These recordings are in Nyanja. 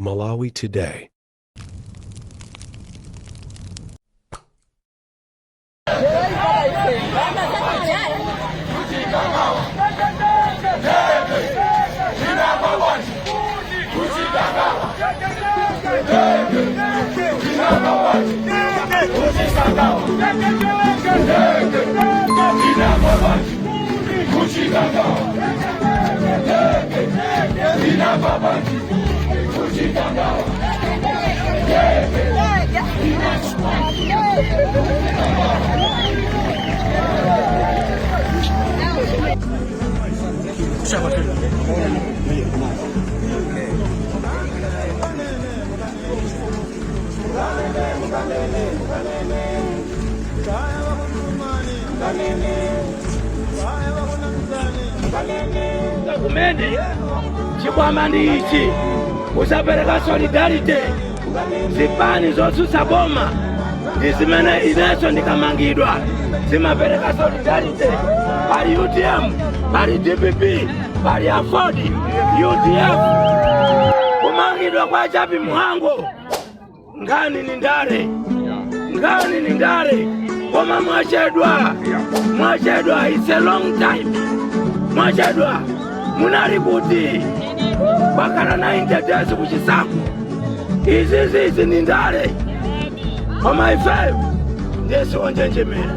Malawi Today. Kumene chikwama ndi ichi kusapereka solidarity zipani zotsutsa boma ndi zimene inenso ndikamangidwa zimapereka solidarity pali UTM, pali DPP, pali AFOD, UDF. Kumangidwa kwa Chapi Muhango ngani ni ndale, ngani ni ndale, koma mwachedwa, it's a long time. Mwachedwa munali kuti bakala 90 days kuchisaku izi ni ndale, koma ife ndesi wonjenjemera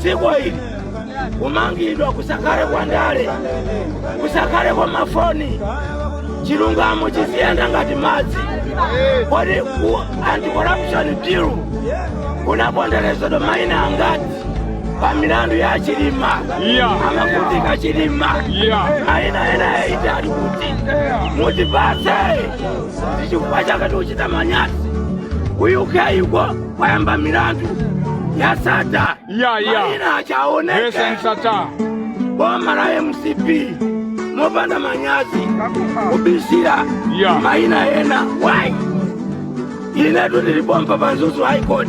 sikwa ili kumangidwa kusakale kwa ndale, kusakale kwa mafoni, chilungamo chiziyenda ngati madzi. Kodi ku anti-corruption bill kunapondelezo maina angati pa milandu ya chilima amakuti kachilima aina ena itali kuti mutipase tichikupa chakati uchita manyasi kuyuke yuko kwayamba milandu ya sata maina achaoneke boma la MCP mopanda manyazi kubisira maina ena wai inetu tilibomba panzuzu high court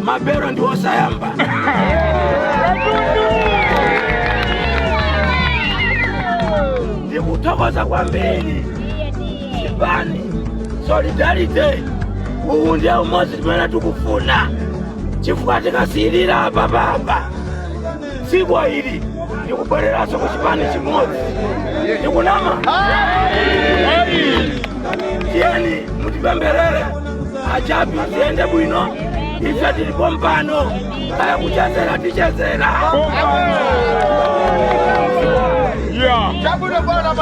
mapero ndiwo sayamba ndikuthokoza kwambiri chipani solidarity uwu ndiye umozi timene tikufuna chifukwa tikasilira apa sikwa ili ndikubwereraso kuchipani chimodzi ndikunama tiyeni mutipemberere Achapi ziyende bwino, ife tilipo mpano kaya kuchezera tichezera. Chabu na bwana